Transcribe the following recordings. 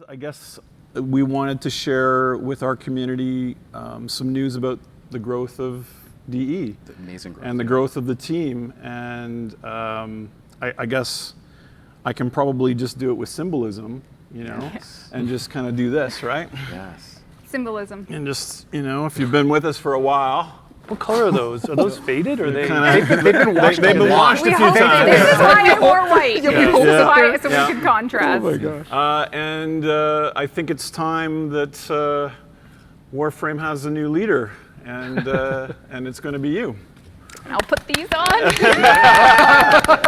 I guess we wanted to share with our community some news about the growth of DE. The amazing growth. And the growth of the team. And I guess I can probably just do it with symbolism, Yes. and just kind of do this, right? Yes. Symbolism. And just, if you've been with us for a while. What color are those? Are those faded or They've been washed? They've been washed a few times. This is why I wore white. Yeah. So we could contrast. Oh my gosh. And I think it's time that Warframe has a new leader, and it's going to be you. And I'll put these on.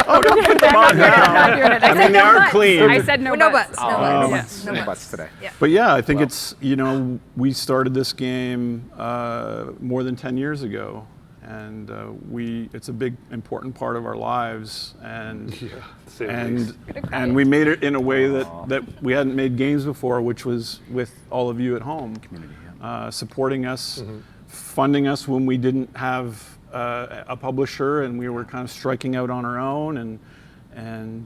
Oh, don't put them on now. I'm not doing it. I mean, they are clean. I said no butts. No butts. butts. No butts today. Yeah. But yeah, I think it's, we started this game more than 10 years ago, and it's a big, important part of our lives, and we made it in a way that we hadn't made games before, which was with all of you at home, Community, supporting us, funding us when we didn't have a publisher, and we were kind of striking out on our own, and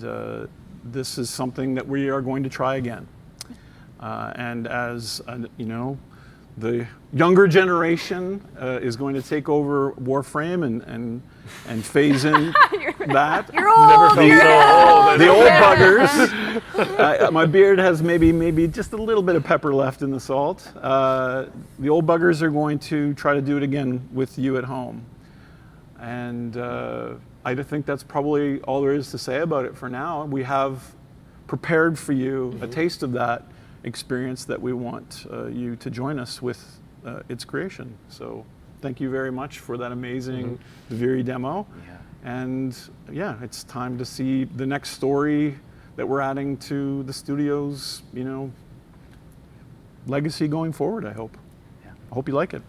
this is something that we are going to try again. And as the younger generation is going to take over Warframe and phase in that. You're old. The old buggers. My beard has maybe just a little bit of pepper left in the salt. The old buggers are going to try to do it again with you at home. And I think that's probably all there is to say about it for now. We have prepared for you a taste of that experience that we want you to join us with its creation. So thank you very much for that amazing Viri demo. Yeah. And yeah, it's time to see the next story that we're adding to the studio's, legacy going forward, I hope. Yeah. I hope you like it.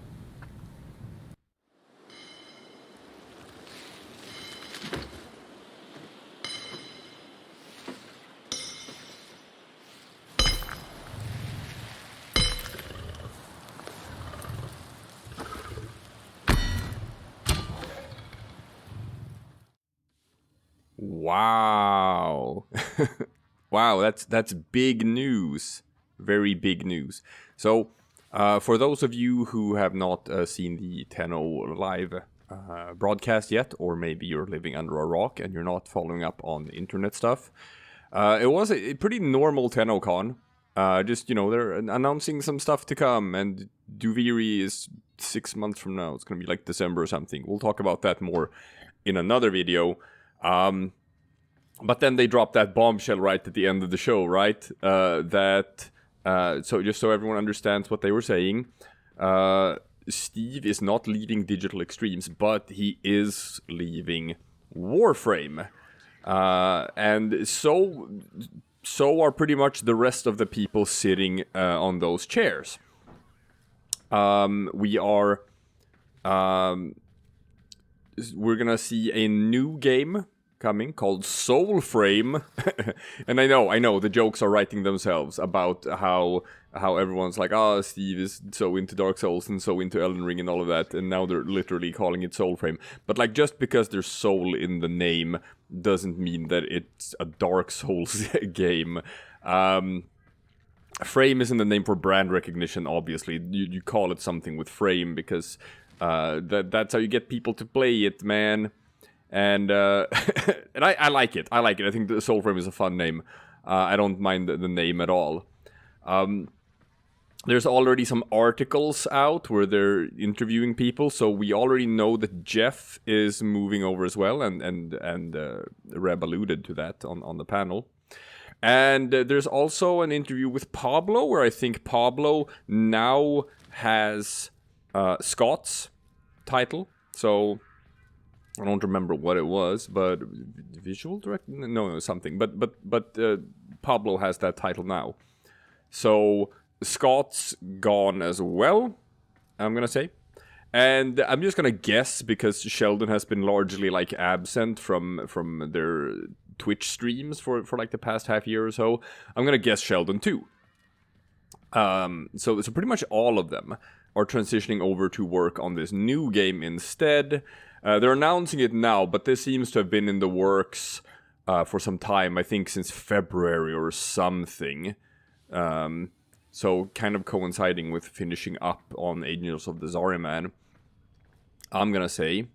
Wow. Wow, that's big news. Very big news. So, for those of you who have not seen the Tenno live broadcast yet, or maybe you're living under a rock and you're not following up on internet stuff, it was a pretty normal TennoCon. Just, they're announcing some stuff to come, and Duviri is 6 months from now. It's going to be like December or something. We'll talk about that more in another video. But then they dropped that bombshell right at the end of the show, right? So just so everyone understands what they were saying, Steve is not leaving Digital Extremes, but he is leaving Warframe. And so are pretty much the rest of the people sitting on those chairs. We're gonna see a new game coming called Soulframe. And I know the jokes are writing themselves about how everyone's like, Steve is so into Dark Souls and so into Elden Ring and all of that, and now they're literally calling it Soulframe. But like, just because there's soul in the name doesn't mean that it's a Dark Souls game. Frame isn't the name for brand recognition, obviously. You call it something with frame because that's how you get people to play it, man. And and I like it. I think the Soulframe is a fun name. I don't mind the name at all. There's already some articles out where they're interviewing people, so we already know that Jeff is moving over as well, and Reb alluded to that on the panel. And there's also an interview with Pablo, where I think Pablo now has Scott's title. So I don't remember what it was, but visual director? No, something. But Pablo has that title now. So Scott's gone as well, I'm gonna say. And I'm just gonna guess, because Sheldon has been largely like absent from their Twitch streams for like the past half year or so. I'm gonna guess Sheldon too. So pretty much all of them are transitioning over to work on this new game instead. They're announcing it now, but this seems to have been in the works for some time, I think since February or something. So kind of coinciding with finishing up on Angels of the Zariman, I'm gonna say.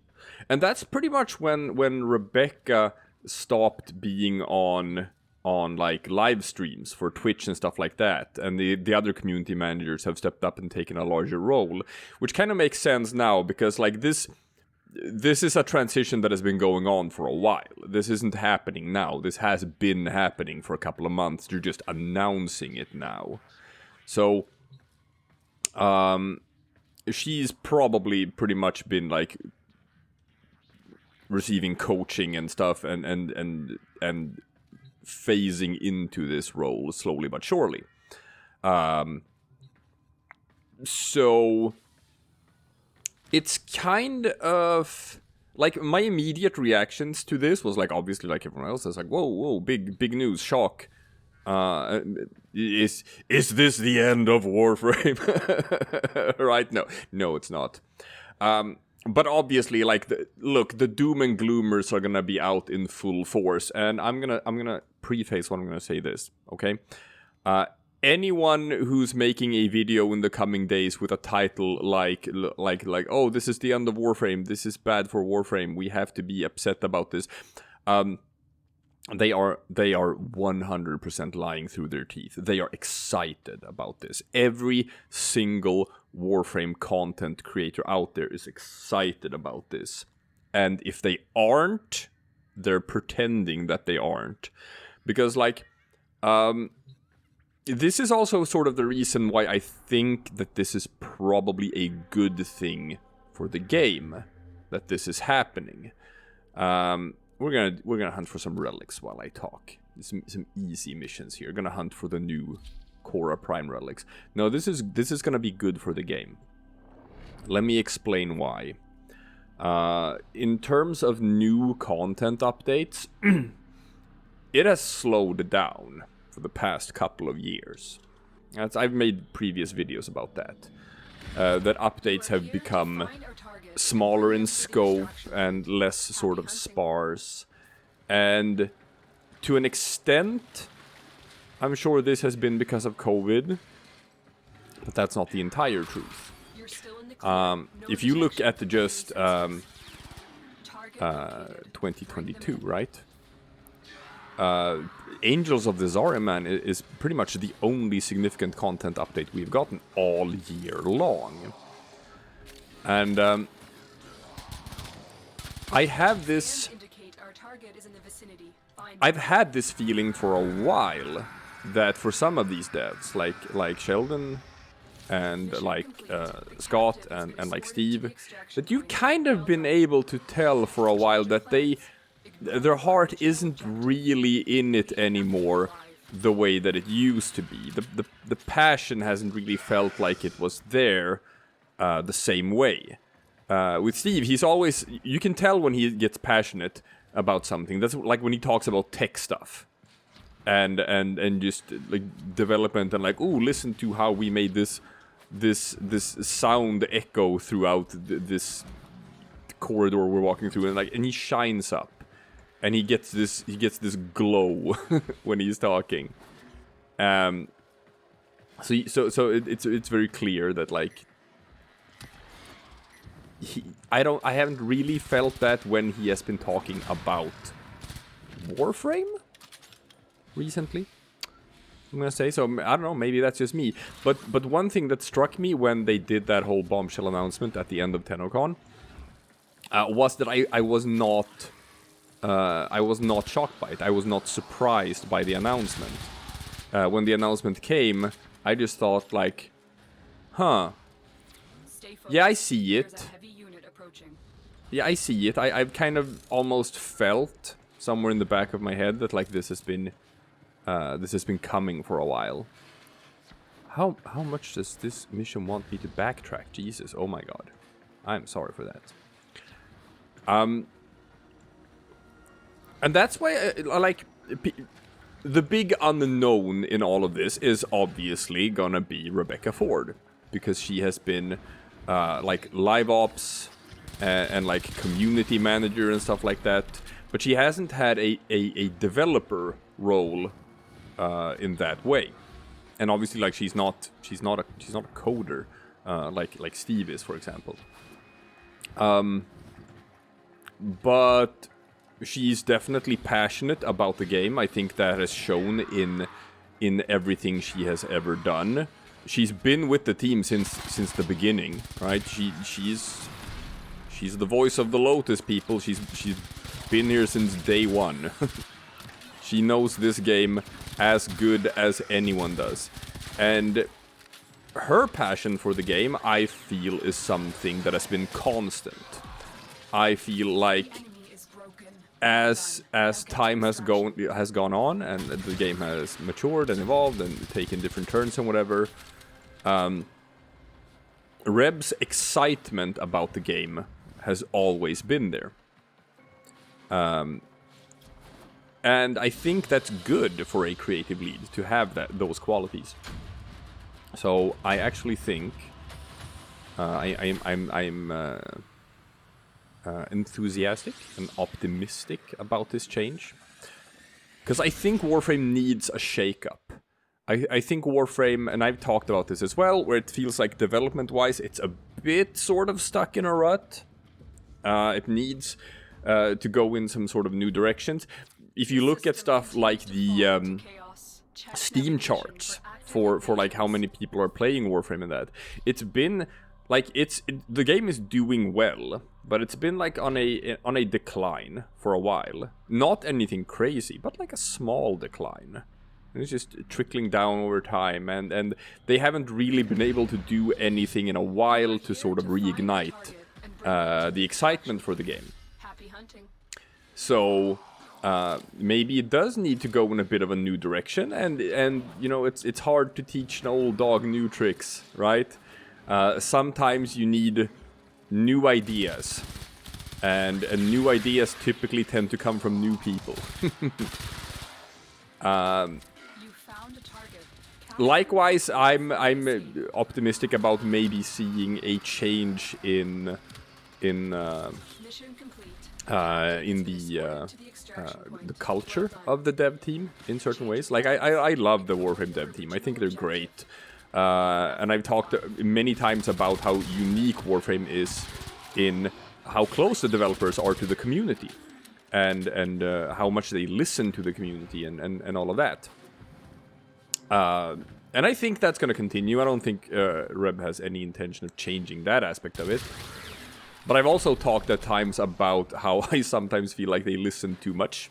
And that's pretty much when Rebecca stopped being on like live streams for Twitch and stuff like that, and the other community managers have stepped up and taken a larger role, which kind of makes sense now, because like this is a transition that has been going on for a while. This isn't happening now. This has been happening for a couple of months. You're just announcing it now. So she's probably pretty much been like receiving coaching and stuff and phasing into this role slowly but surely. So it's kind of like my immediate reactions to this was like, obviously like everyone else, is like, whoa, big news, shock. Is this the end of Warframe? Right? No, it's not. But obviously, like, the doom and gloomers are gonna be out in full force, and I'm gonna preface what I'm gonna say this, okay? Anyone who's making a video in the coming days with a title like, oh, this is the end of Warframe, this is bad for Warframe, we have to be upset about this, they are 100% lying through their teeth. They are excited about this. Every single Warframe content creator out there is excited about this. And if they aren't, they're pretending that they aren't. Because, like, this is also sort of the reason why I think that this is probably a good thing for the game, that this is happening. We're gonna hunt for some relics while I talk. Some easy missions here. Gonna hunt for the new Cora Prime relics. No, this is gonna be good for the game. Let me explain why. In terms of new content updates, it has slowed down for the past couple of years. I've made previous videos about that. That updates have become smaller in scope and less sort of sparse. And to an extent, I'm sure this has been because of COVID, but that's not the entire truth. If you look at just 2022, right? Angels of the Zariman is pretty much the only significant content update we've gotten all year long. And I've had this feeling for a while that for some of these devs, like Sheldon and like Scott and like Steve, that you've kind of been able to tell for a while that their heart isn't really in it anymore the way that it used to be. The passion hasn't really felt like it was there the same way. With Steve, he's always, you can tell when he gets passionate about something. That's like when he talks about tech stuff and just like development and like, ooh, listen to how we made this sound echo throughout this corridor we're walking through, and he shines up and he gets this glow when he's talking. So it's very clear that like I haven't really felt that when he has been talking about Warframe recently, I'm gonna say. So I don't know, maybe that's just me. But one thing that struck me when they did that whole bombshell announcement at the end of TennoCon was that I was not shocked by it. I was not surprised by the announcement. When the announcement came, I just thought like, huh. Yeah, I see it. Yeah, I see it. I've kind of almost felt somewhere in the back of my head that like this has been coming for a while. How much does this mission want me to backtrack? Jesus, oh my god. I'm sorry for that. And that's why the big unknown in all of this is obviously gonna be Rebecca Ford, because she has been like live ops and like community manager and stuff like that, but she hasn't had a developer role in that way. and obviously, like she's not a coder, like Steve is, for example. But she's definitely passionate about the game. I think that has shown in everything she has ever done. She's been with the team since the beginning, right? She's the voice of the Lotus people. She's been here since day one. She knows this game as good as anyone does. And her passion for the game, I feel, is something that has been constant. I feel like as time has gone on and the game has matured and evolved and taken different turns and whatever, Reb's excitement about the game has always been there. And I think that's good for a creative lead to have those qualities. So I actually think I'm enthusiastic and optimistic about this change, because I think Warframe needs a shakeup. I think Warframe, and I've talked about this as well, where it feels like development-wise it's a bit sort of stuck in a rut. It needs to go in some sort of new directions. If you look at stuff like the Steam charts for like how many people are playing Warframe and that, it's been like the game is doing well, but it's been like on a decline for a while. Not anything crazy, but like a small decline. And it's just trickling down over time, and they haven't really been able to do anything in a while to sort of reignite the excitement for the game. So maybe it does need to go in a bit of a new direction, and you know, it's hard to teach an old dog new tricks, right? Sometimes you need new ideas, and new ideas typically tend to come from new people. Likewise, I'm optimistic about maybe seeing a change in the culture of the dev team in certain ways. Like I love the Warframe dev team. I think they're great. And I've talked many times about how unique Warframe is in how close the developers are to the community, and how much they listen to the community and all of that. And I think that's going to continue. I don't think Reb has any intention of changing that aspect of it. But I've also talked at times about how I sometimes feel like they listen too much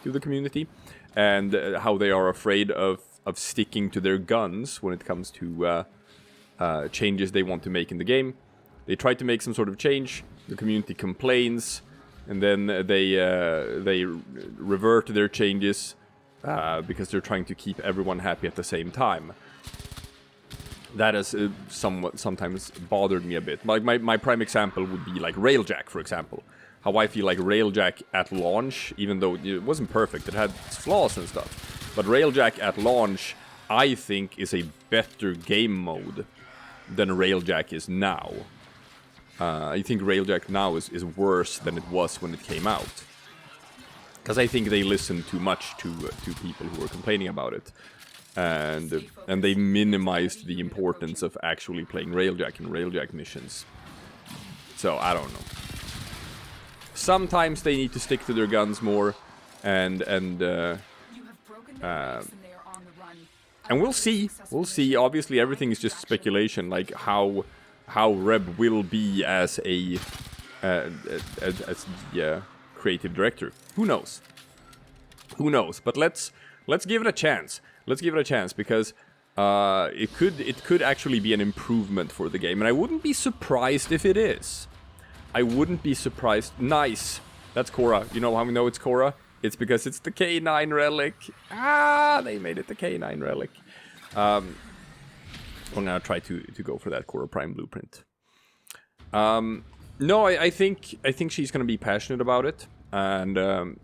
to the community, and how they are afraid of sticking to their guns when it comes to changes they want to make in the game. They try to make some sort of change, the community complains, and then they revert to their changes because they're trying to keep everyone happy at the same time. That has sometimes bothered me a bit. Like my prime example would be like Railjack, for example. How I feel like Railjack at launch, even though it wasn't perfect, it had its flaws and stuff. But Railjack at launch, I think, is a better game mode than Railjack is now. I think Railjack now is worse than it was when it came out. Because I think they listened too much to people who were complaining about it. And they minimized the importance of actually playing Railjack and Railjack missions. So, I don't know. Sometimes they need to stick to their guns more, and we'll see. We'll see. Obviously, everything is just speculation. Like how Reb will be as a creative director. Who knows? Who knows? But let's give it a chance. Let's give it a chance, because it could actually be an improvement for the game, and I wouldn't be surprised if it is. I wouldn't be surprised. Nice. That's Korra. You know how we know it's Korra? It's because it's the K9 relic. They made it the K9 relic. I'm gonna try to go for that Korra Prime blueprint. No, I think she's gonna be passionate about it, and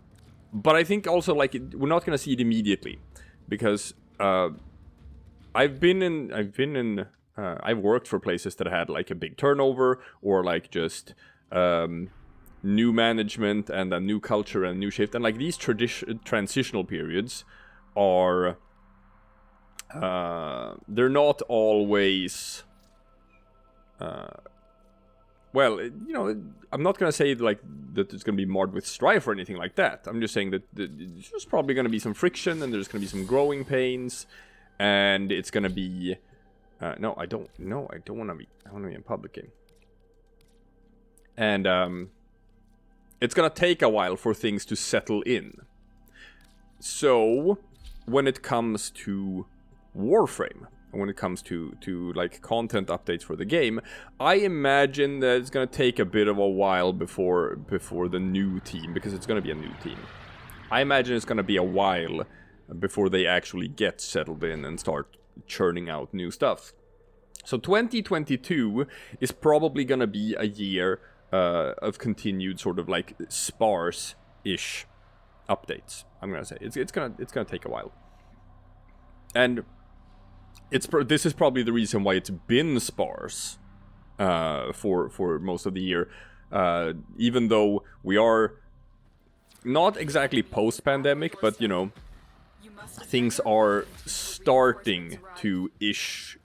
but I think also like we're not gonna see it immediately, because I've worked for places that had like a big turnover, or like just new management and a new culture and a new shift, and like these transitional periods are they're not always. Well, you know, I'm not gonna say like that it's gonna be marred with strife or anything like that. I'm just saying that there's probably gonna be some friction and there's gonna be some growing pains, and it's gonna be. No, I don't. No, I don't want to be. I want to be in public game. And it's gonna take a while for things to settle in. So, when it comes to Warframe, when it comes to like content updates for the game, I imagine that it's gonna take a bit of a while before the new team, because it's gonna be a new team. I imagine it's gonna be a while before they actually get settled in and start churning out new stuff. So 2022 is probably gonna be a year of continued sort of like sparse-ish updates. I'm gonna say it's gonna take a while, and this is probably the reason why it's been sparse for most of the year, even though we are not exactly post-pandemic, but you know, things are starting to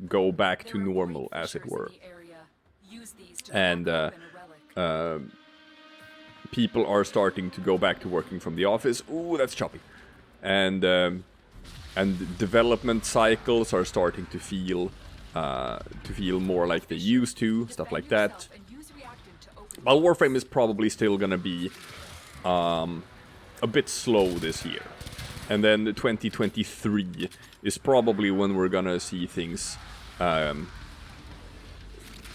go back to normal, as it were, and people are starting to go back to working from the office. Ooh, that's choppy. And development cycles are starting to feel more like they used to, stuff like that. While Warframe is probably still gonna be a bit slow this year. And then 2023 is probably when we're gonna see things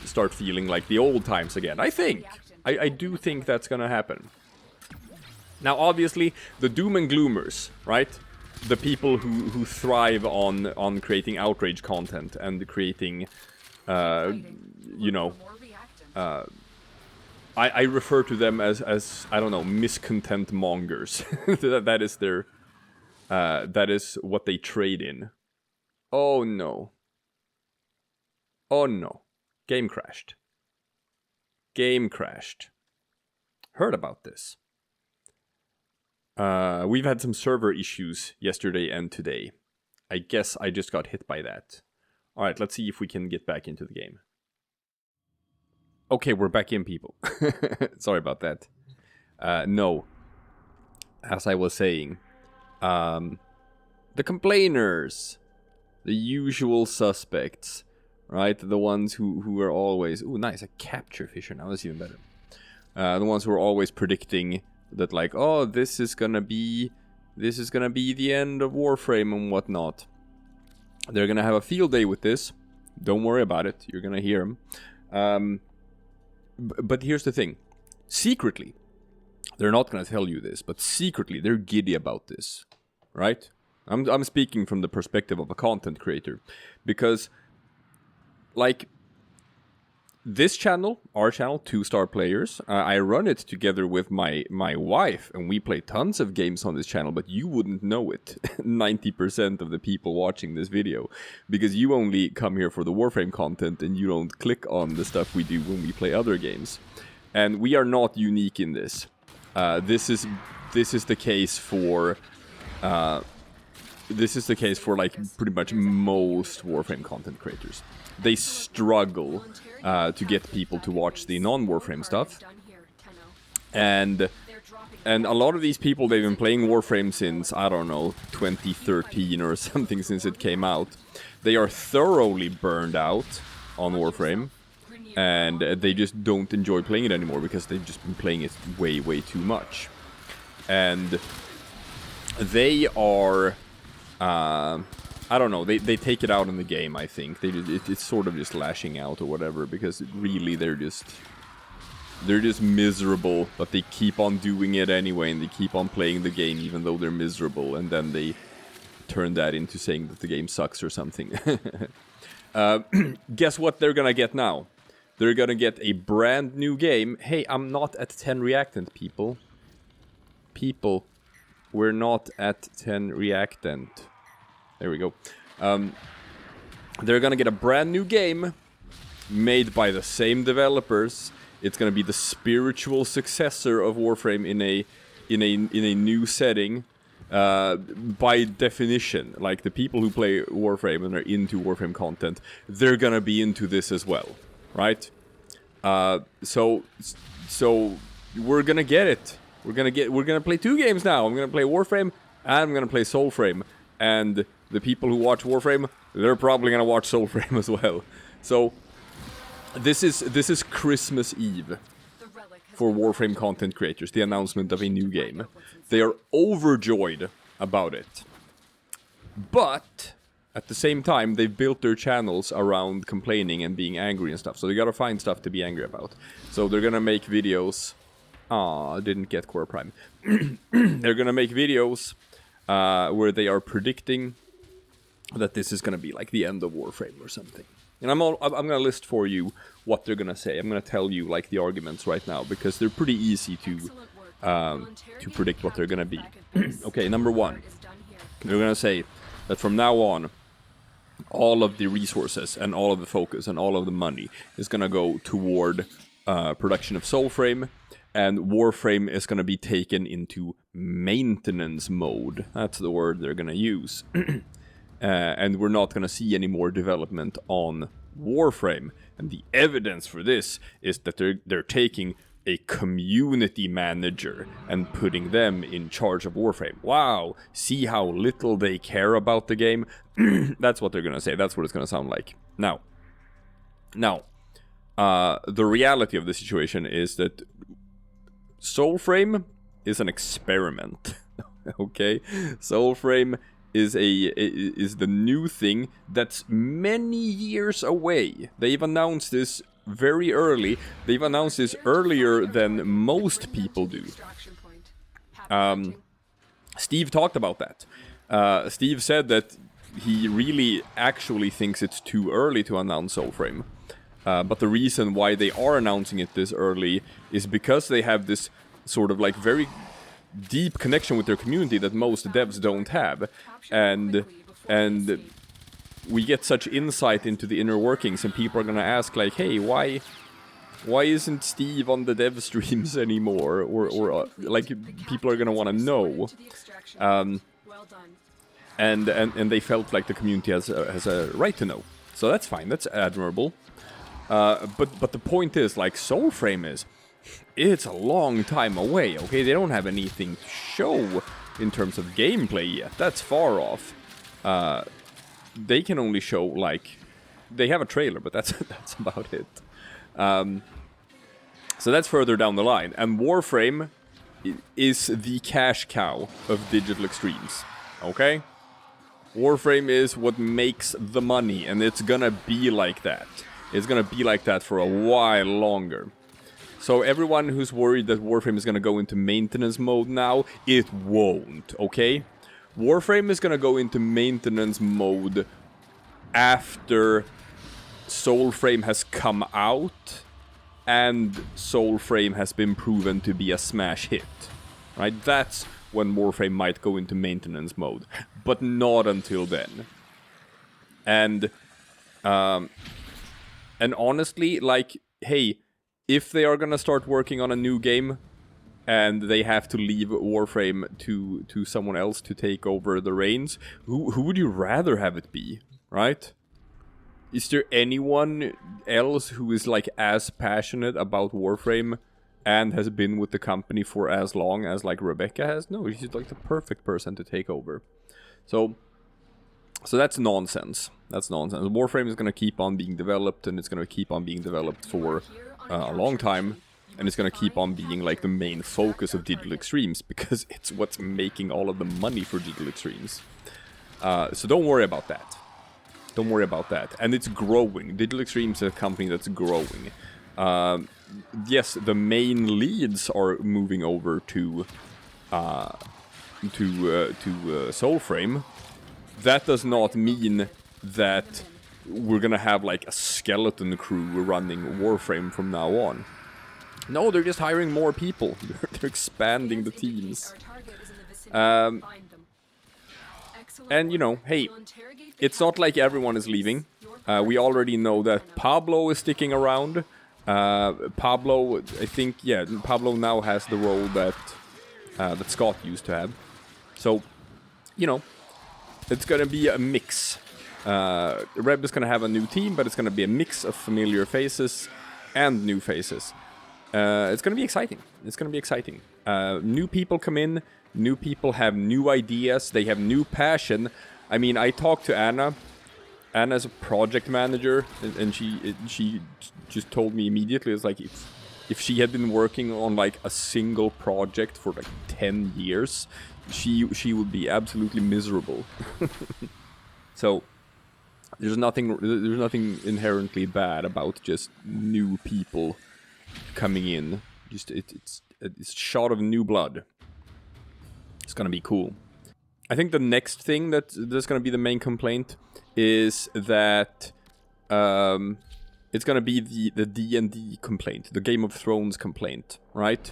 start feeling like the old times again. I think. I do think that's gonna happen. Now, obviously, the doom and gloomers, right? The people who thrive on creating outrage content and creating, you know, I refer to them as I don't know, miscontent mongers. That is their, that is what they trade in. Oh no. Oh no. Game crashed. Game crashed. Heard about this. We've had some server issues yesterday and today. I guess I just got hit by that. Alright, let's see if we can get back into the game. Okay, we're back in, people. Sorry about that. No. As I was saying, the complainers, the usual suspects, right? The ones who are always... Ooh, nice, a capture fisher now, that's even better. The ones who are always predicting that, like, oh, this is gonna be the end of Warframe and whatnot. They're gonna have a field day with this. Don't worry about it. You're gonna hear them. But here's the thing. Secretly, they're not gonna tell you this, but secretly they're giddy about this, right? I'm speaking from the perspective of a content creator, because, like, this channel, our channel, 2-Star Players, I run it together with my wife, and we play tons of games on this channel, but you wouldn't know it, 90% of the people watching this video, because you only come here for the Warframe content, and you don't click on the stuff we do when we play other games. And we are not unique in this. This is the case for... this is the case for, like, pretty much most Warframe content creators. They struggle to get people to watch the non-Warframe stuff. And a lot of these people, they've been playing Warframe since, I don't know, 2013 or something, since it came out. They are thoroughly burned out on Warframe. And they just don't enjoy playing it anymore because they've just been playing it way, way too much. And they are... I don't know, they take it out in the game, I think. It's sort of just lashing out or whatever, because really they're just miserable, but they keep on doing it anyway, and they keep on playing the game even though they're miserable, and then they turn that into saying that the game sucks or something. Guess what they're gonna get now? They're gonna get a brand new game. Hey, I'm not at 10 reactant, people. People, we're not at 10 reactant. There we go. They're gonna get a brand new game made by the same developers. It's gonna be the spiritual successor of Warframe in a new setting. by definition, like the people who play Warframe and are into Warframe content, they're gonna be into this as well, right? So we're gonna get it. We're gonna play 2 games now. I'm gonna play Warframe and I'm gonna play Soulframe. And the people who watch Warframe, they're probably gonna watch Soulframe as well. So this is Christmas Eve for Warframe content creators, the announcement of a new game. They are overjoyed about it. But at the same time, they've built their channels around complaining and being angry and stuff. So they gotta find stuff to be angry about. So they're gonna make videos. I didn't get Core Prime. They're gonna make videos where they are predicting that this is gonna be like the end of Warframe or something. And I'm gonna list for you what they're gonna say. I'm gonna tell you like the arguments right now because they're pretty easy to predict what they're gonna be. Okay, number 1, they're gonna say that from now on, all of the resources and all of the focus and all of the money is gonna go toward production of Soulframe, and Warframe is gonna be taken into maintenance mode. That's the word they're gonna use. And we're not going to see any more development on Warframe. And the evidence for this is that they're taking a community manager and putting them in charge of Warframe. Wow, see how little they care about the game? That's what they're going to say. That's what it's going to sound like. Now, the reality of the situation is that Soulframe is an experiment. Okay? Soulframe is the new thing that's many years away. They've announced this very early. They've announced this earlier than most people do. Steve talked about that. Steve said that he really actually thinks it's too early to announce Soulframe. But the reason why they are announcing it this early is because they have this sort of like very deep connection with their community that most devs don't have, and we get such insight into the inner workings, and people are gonna ask like, hey, why isn't Steve on the dev streams anymore, or like people are gonna want to know, and they felt like the community has a right to know, so that's fine, that's admirable, but the point is, like, Soulframe it's a long time away, okay? They don't have anything to show in terms of gameplay yet. That's far off. They can only show, like... They have a trailer, but that's about it. So that's further down the line. And Warframe is the cash cow of Digital Extremes, okay? Warframe is what makes the money, and it's gonna be like that. It's gonna be like that for a while longer. So everyone who's worried that Warframe is going to go into maintenance mode now, it won't, okay? Warframe is going to go into maintenance mode after Soulframe has come out and Soulframe has been proven to be a smash hit, right? That's when Warframe might go into maintenance mode, but not until then. And honestly, like, hey... If they are gonna start working on a new game, and they have to leave Warframe to someone else to take over the reins, who would you rather have it be, right? Is there anyone else who is like as passionate about Warframe and has been with the company for as long as like Rebecca has? No, she's like the perfect person to take over. So that's nonsense. That's nonsense. Warframe is gonna keep on being developed, and it's gonna keep on being developed for a long time, and it's gonna keep on being like the main focus of Digital Extremes because it's what's making all of the money for Digital Extremes. So don't worry about that. Don't worry about that. And it's growing. Digital Extremes is a company that's growing. Yes, the main leads are moving over to Soulframe. That does not mean that we're gonna have like a skeleton crew running Warframe from now on. No, they're just hiring more people. They're expanding the teams. And you know, hey, it's not like everyone is leaving. We already know that Pablo is sticking around. Pablo, I think, yeah, Pablo now has the role that Scott used to have. So it's gonna be a mix. Reb is gonna have a new team, but it's gonna be a mix of familiar faces and new faces. It's gonna be exciting. New people come in. New people have new ideas. They have new passion. I mean, I talked to Anna. Anna's a project manager, and she just told me immediately, it's like if she had been working on like a single project for like 10 years, she would be absolutely miserable. So there's nothing inherently bad about just new people coming in. Just it's a shot of new blood. It's gonna be cool. I think the next thing that's gonna be the main complaint is that it's gonna be the D&D complaint, the Game of Thrones complaint, right?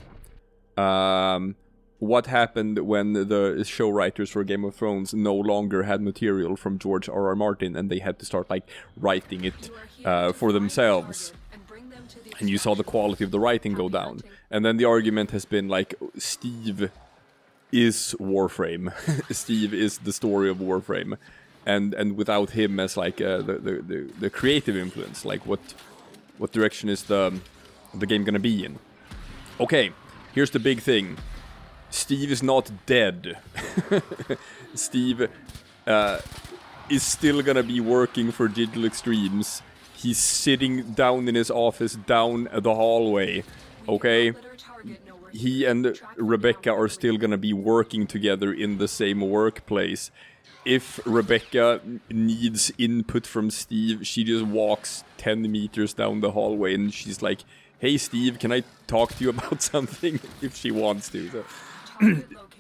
What happened when the show writers for Game of Thrones no longer had material from George R.R. Martin and they had to start like writing it for themselves? And you saw the quality of the writing go down. And then the argument has been like, Steve is Warframe. Steve is the story of Warframe. And without him as like the creative influence, like what direction is the game gonna be in? Okay, here's the big thing. Steve is not dead. Steve is still gonna be working for Digital Extremes. He's sitting down in his office down the hallway, okay? He and Rebecca are still gonna be working together in the same workplace. If Rebecca needs input from Steve, she just walks 10 meters down the hallway and she's like, hey Steve, can I talk to you about something? If she wants to. So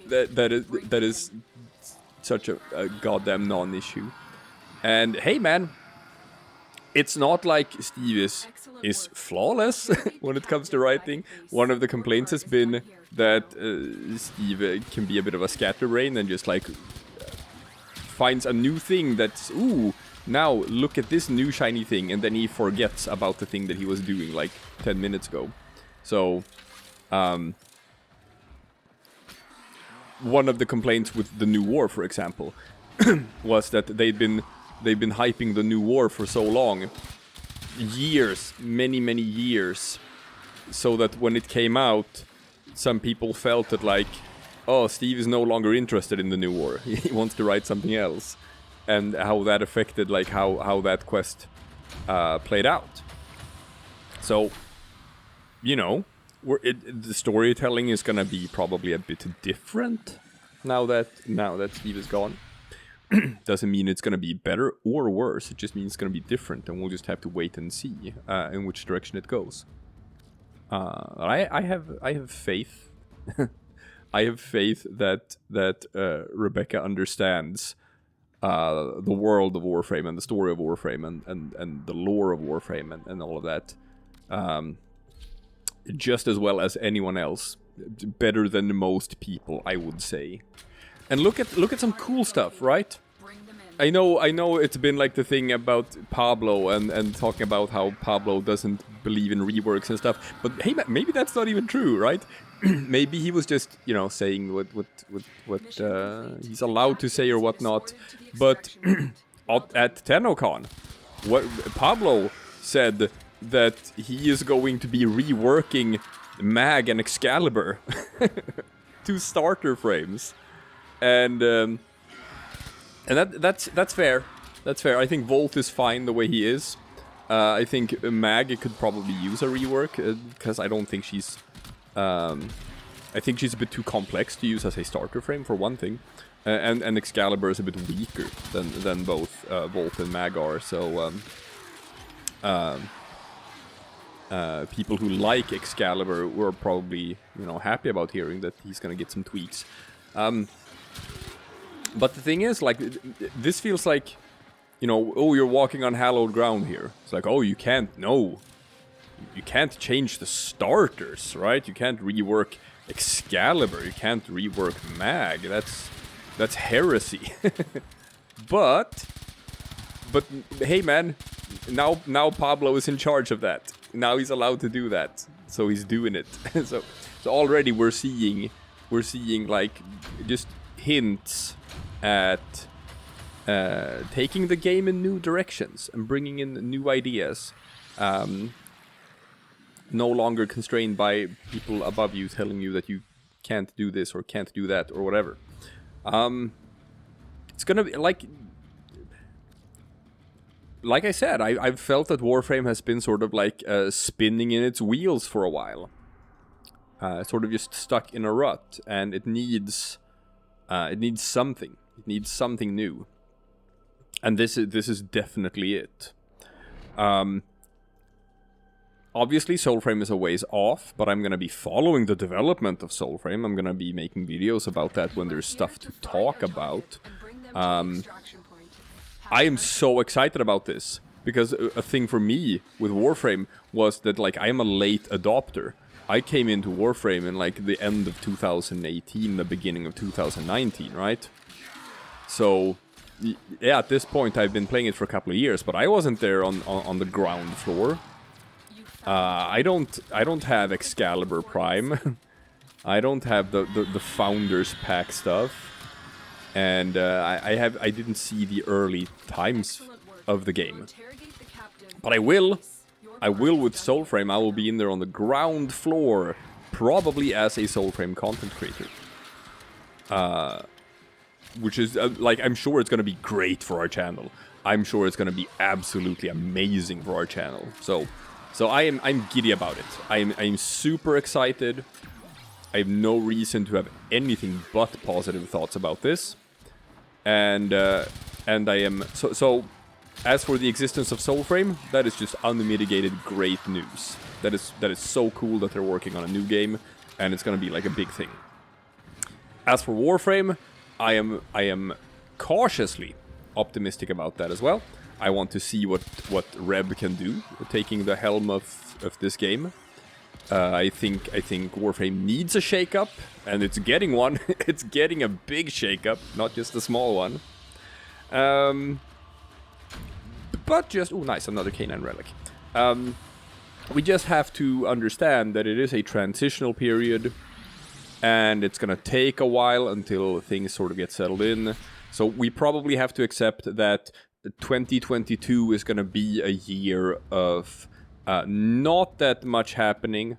that is such a goddamn non-issue. And hey man, it's not like Steve is flawless when it comes to writing. One of the complaints has been that Steve can be a bit of a scatterbrain and just like finds a new thing that's, ooh, now look at this new shiny thing, and then he forgets about the thing that he was doing like 10 minutes ago. So, one of the complaints with the new war, for example, was that they've been hyping the new war for so long, years, many years, so that when it came out, some people felt that like, oh, Steve is no longer interested in the new war. He wants to write something else, and how that affected like how that quest played out. So, the storytelling is gonna be probably a bit different now that Steve is gone. Doesn't mean it's gonna be better or worse. It just means it's gonna be different, and we'll just have to wait and see in which direction it goes. I have faith. I have faith that Rebecca understands the world of Warframe and the story of Warframe and the lore of Warframe and all of that just as well as anyone else. Better than most people, I would say. And look at some cool stuff, right? I know it's been like the thing about Pablo and talking about how Pablo doesn't believe in reworks and stuff. But hey, maybe that's not even true, right? Maybe he was just, saying what he's allowed to say or whatnot. But at TennoCon, what Pablo said that he is going to be reworking Mag and Excalibur to starter frames, and that's fair. That's fair. I think Volt is fine the way he is. I think Mag could probably use a rework because I don't think she's. I think she's a bit too complex to use as a starter frame for one thing, and Excalibur is a bit weaker than both Volt and Mag are. So people who like Excalibur were probably happy about hearing that he's gonna get some tweaks. But the thing is, like, this feels like, oh, you're walking on hallowed ground here. It's like, oh, you can't change the starters, right? You can't rework Excalibur. You can't rework Mag. That's heresy. But hey, man, now Pablo is in charge of that. Now he's allowed to do that, so he's doing it. so already we're seeing like just hints at taking the game in new directions and bringing in new ideas. No longer constrained by people above you telling you that you can't do this or can't do that or whatever. It's gonna be like I said, I've felt that Warframe has been sort of like spinning in its wheels for a while. Sort of just stuck in a rut, and it needs something. It needs something new. And this is definitely it. Obviously, Soulframe is a ways off, but I'm going to be following the development of Soulframe. I'm going to be making videos about that when there's stuff to talk about. I am so excited about this, because a thing for me with Warframe was that, like, I am a late adopter. I came into Warframe in, like, the end of 2018, the beginning of 2019, right? So, yeah, at this point I've been playing it for a couple of years, but I wasn't there on the ground floor. I don't have Excalibur Prime. I don't have the Founders Pack stuff, and I didn't see the early times of the game. But I will with Soulframe. I will be in there on the ground floor, probably as a Soulframe content creator. Which is like, I'm sure it's gonna be great for our channel. I'm sure it's gonna be absolutely amazing for our channel. So I'm giddy about it. I'm super excited. I have no reason to have anything but positive thoughts about this. And I am so as for the existence of Soulframe, that is just unmitigated great news. That is so cool that they're working on a new game, and it's gonna be like a big thing. As for Warframe, I am cautiously optimistic about that as well. I want to see what Reb can do, taking the helm of this game. I think Warframe needs a shakeup, and it's getting one. It's getting a big shakeup, not just a small one. But just... oh, nice, another canine relic. We just have to understand that it is a transitional period, and it's gonna take a while until things sort of get settled in. So we probably have to accept that 2022 is going to be a year of not that much happening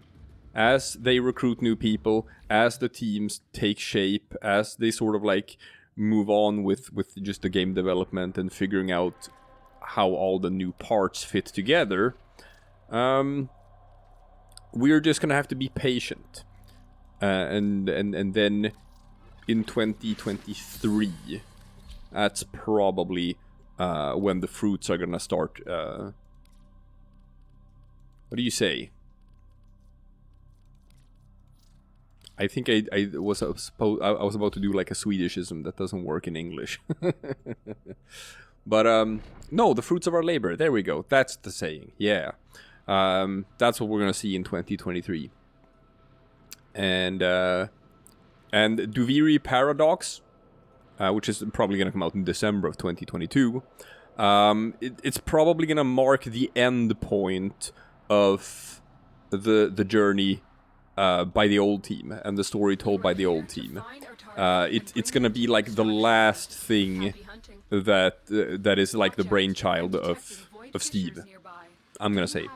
as they recruit new people, as the teams take shape, as they sort of like move on with just the game development and figuring out how all the new parts fit together. We're just going to have to be patient. And then in 2023, that's probably when the fruits are gonna start. What do you say? I think I was about to do like a Swedishism that doesn't work in English. But no, the fruits of our labor. There we go. That's the saying. Yeah, that's what we're gonna see in 2023. And Duviri Paradox, which is probably going to come out in December of 2022. It's probably going to mark the end point of the journey by the old team and the story told by the old team. It's going to be like the last thing that is like the brainchild of Steve, I'm going to say.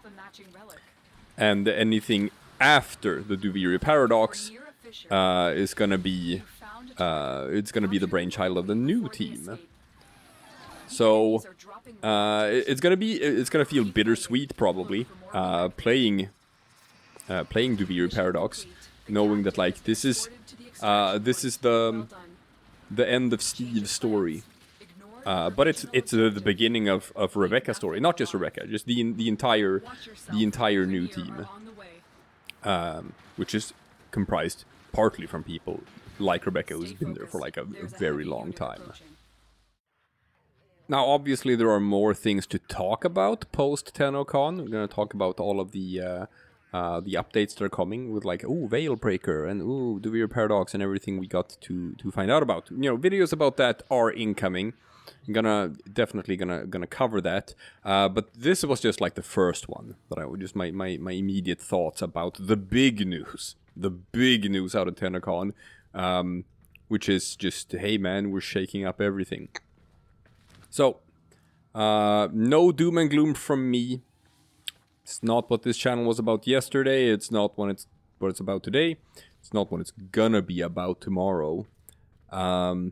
And anything after the Duviri Paradox is going to be... it's going to be the brainchild of the new team. So it's going to feel bittersweet probably playing Duviri Paradox, knowing that like this is the end of Steve's story. But it's the beginning of Rebecca's story, not just Rebecca, just the entire new team, which is comprised partly from people like Rebecca, who's been there for like a very long time. Now, obviously, there are more things to talk about post TennoCon. We're going to talk about all of the updates that are coming with like, ooh, Veilbreaker and ooh, Duviri Paradox and everything we got to find out about. You know, videos about that are incoming. I'm definitely gonna cover that. But this was just like the first one that I would just my immediate thoughts about the big news out of TennoCon. which is just, hey man, we're shaking up everything. So, no doom and gloom from me. It's not what this channel was about yesterday. It's not what it's about today. It's not what it's gonna be about tomorrow. No,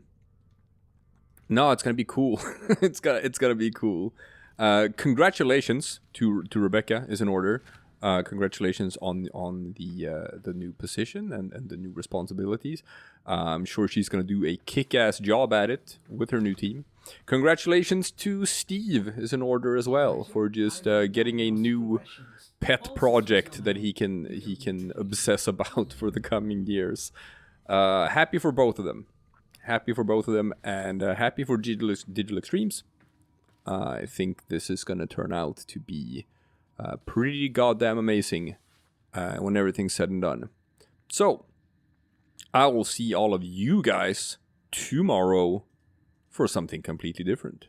it's gonna be cool. it's gonna be cool. Congratulations to Rebecca is in order. Congratulations on the new position and the new responsibilities. I'm sure she's gonna do a kick-ass job at it with her new team. Congratulations to Steve is in order as well for just getting a new pet project that he can obsess about for the coming years. Happy for both of them. Happy for both of them, and happy for Digital Extremes. I think this is gonna turn out to be pretty goddamn amazing when everything's said and done. So, I will see all of you guys tomorrow for something completely different.